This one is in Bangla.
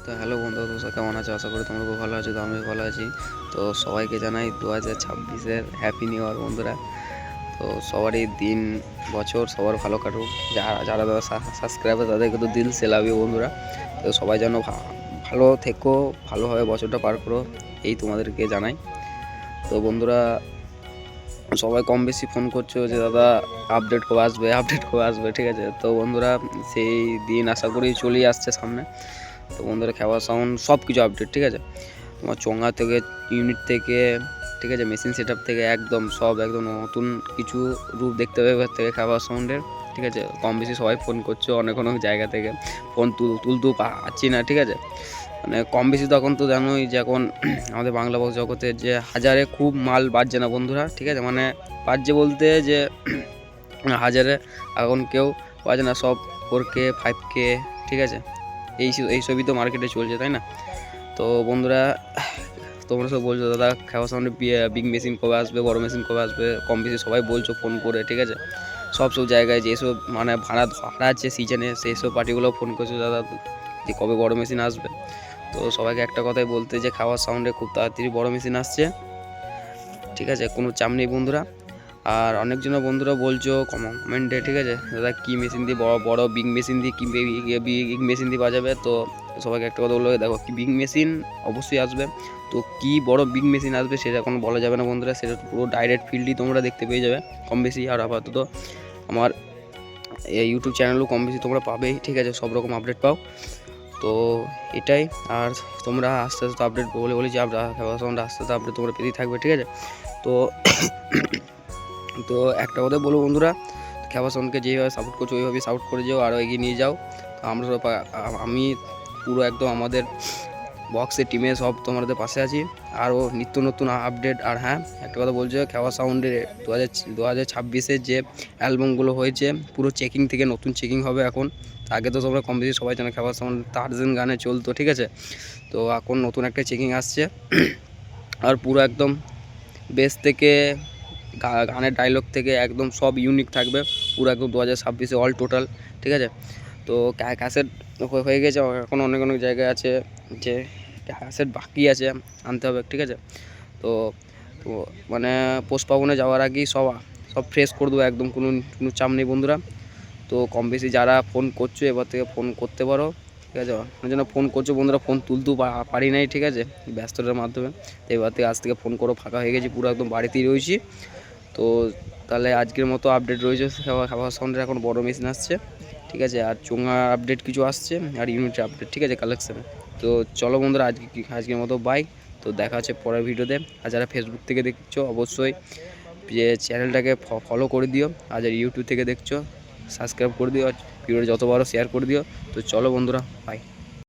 তো হ্যালো বন্ধু, তোমরা কেমন আছো? আশা করি তোমরা খুব ভালো আছো। তো আমি ভালো আছি। তো সবাইকে জানাই 2026-এর হ্যাপি নিউ ইয়ার বন্ধুরা। তো সবারই দিন বছর সবার ভালো কাটুক। যারা যারা দাদা সাবস্ক্রাইবার তাদেরকে তো দিল সে লাভ ইউ বন্ধুরা। তো সবাই যেন ভালো থেকো, ভালোভাবে বছরটা পার করো, এই তোমাদেরকে জানাই। তো বন্ধুরা, সবাই কম বেশি ফোন করছো যে দাদা আপডেট কবে আসবে, আপডেট কবে আসবে, ঠিক আছে? তো বন্ধুরা, সেই দিন আশা করি চলেই আসছে সামনে। তো বন্ধুরা, খেওয়া সাউন্ড সব কিছু আপডেট, ঠিক আছে? তোমার চোঙা থেকে, ইউনিট থেকে, ঠিক আছে, মেশিন সেট আপ থেকে একদম সব একদম নতুন কিছু রূপ দেখতে পাবে এবার থেকে খেওয়া সাউন্ডের, ঠিক আছে? কম বেশি সবাই ফোন করছো অনেক অনেক জায়গা থেকে, ফোন তুলতেও পাচ্ছি না, ঠিক আছে? মানে কম বেশি তো এখন তো জানোই যে এখন আমাদের বাংলা বক্স জগতে যে হাজারে খুব মাল বাজছে না বন্ধুরা, ঠিক আছে? মানে বাজছে বলতে যে হাজারে এখন কেউ বাজে না, সব 4K 5K, ঠিক আছে? এইসবই তো মার্কেটে চলছে, তাই না? তো বন্ধুরা, তোমরা সব বলছো দাদা খেওয়া সাউন্ডে বিগ মেশিন কবে আসবে, বড় মেশিন কবে আসবে, কম বেশি সবাই বলছো ফোন করে, ঠিক আছে? সব জায়গায় যেসব মানে ভাড়া আছে সিজনে, সেই সব পার্টিগুলো ফোন করছো দাদা যে কবে বড় মেশিন আসবে। তো সবাইকে একটা কথাই বলতে যে খাওয়ার সাউন্ডে খুব তাড়াতাড়ি বড় মেশিন আসছে, ঠিক আছে? কোনো চাপ নেই বন্ধুরা। আর অনেকজন বন্ধুরা বলছো কমেন্টে, ঠিক আছে, দাদা কী মেশিন দিয়ে বড় বিগ মেশিন দিয়ে কি বিগ মেশিন দিয়ে বাজাবে? তো সবাইকে একটা কথা বলবো, দেখো কি বিগ মেশিন অবশ্যই আসবে। তো কি বড় বিগ মেশিন আসবে সেটা এখন বলা যাবে না বন্ধুরা, সেটা পুরো ডাইরেক্ট ফিল্ডই তোমরা দেখতে পেয়ে যাবে কম বেশি। আর আপাতত আমার এই ইউটিউব চ্যানেলও কম বেশি তোমরা পাবেই, ঠিক আছে? সব রকম আপডেট পাও। তো এটাই। আর তোমরা আস্তে আস্তে আপডেট বলে যে খেওয়া সাউন্ড আস্তে আস্তে আপডেট তোমরা পেতেই থাকবে, ঠিক আছে? তো তো একটা কথা বলবো বন্ধুরা, খেওয়া সাউন্ডকে যেভাবে সাপোর্ট করছো ওইভাবেই সাপোর্ট করে যাও, আরও এগিয়ে নিয়ে যাও। তো আমরা সব আমি পুরো একদম আমাদের বক্সের টিমে সব তোমাদের পাশে আছি, আরও নিত্য নতুন আপডেট। আর হ্যাঁ, একটা কথা বলছো, খেওয়া সাউন্ডের 2026-এর যে অ্যালবামগুলো হয়েছে পুরো চেকিং থেকে নতুন চেকিং হবে এখন। আগে তো তোমরা কম বেশি সবাই জানো খেওয়া সাউন্ড টার্জেন গানে চলতো, ঠিক আছে? তো এখন নতুন একটা চেকিং আসছে আর পুরো একদম বেস থেকে গানের ডায়লগ থেকে একদম সব ইউনিক থাকবে পুরো একদম 2026-এ অল টোটাল, ঠিক আছে? তো ক্যাসেট হয়ে গেছে, এখন অনেক অনেক জায়গায় আছে যে ক্যাসেট বাকি আছে আনতে হবে, ঠিক আছে? তো তো মানে পোস্ট পাবনে যাওয়ার আগেই সব ফ্রেশ করে দেবো একদম, কোনো কোনো চাপ নেই বন্ধুরা। তো কম বেশি যারা ফোন করছো এবার থেকে ফোন করতে পারো, ঠিক আছে? ওই জন্য ফোন করছো বন্ধুরা, ফোন তুলতেও পারি নাই, ঠিক আছে, ব্যস্ততার মাধ্যমে। তো এবার থেকে আজ থেকে ফোন করো, ফাঁকা হয়ে গেছি, পুরো একদম বাড়িতেই রয়েছি। তো তাহলে আজকের মতো আপডেট রয়েছে খাওয়া সাউন্ডের এখন বড় মেশিন আসছে, ঠিক আছে? আর চোঙা আপডেট কিছু আসছে আর ইউনিটের আপডেট, ঠিক আছে, কালেকশানে। তো চলো বন্ধুরা, আজকের মতো বাই। তো দেখা হচ্ছে পরের ভিডিওতে। আর যারা ফেসবুক থেকে দেখছো অবশ্যই যে চ্যানেলটাকে ফলো করে দিও, আর যারা ইউটিউব থেকে দেখছো সাবস্ক্রাইব করে দিও, আর ভিডিওটা যত বড় শেয়ার করে দিও। তো চলো বন্ধুরা, বাই।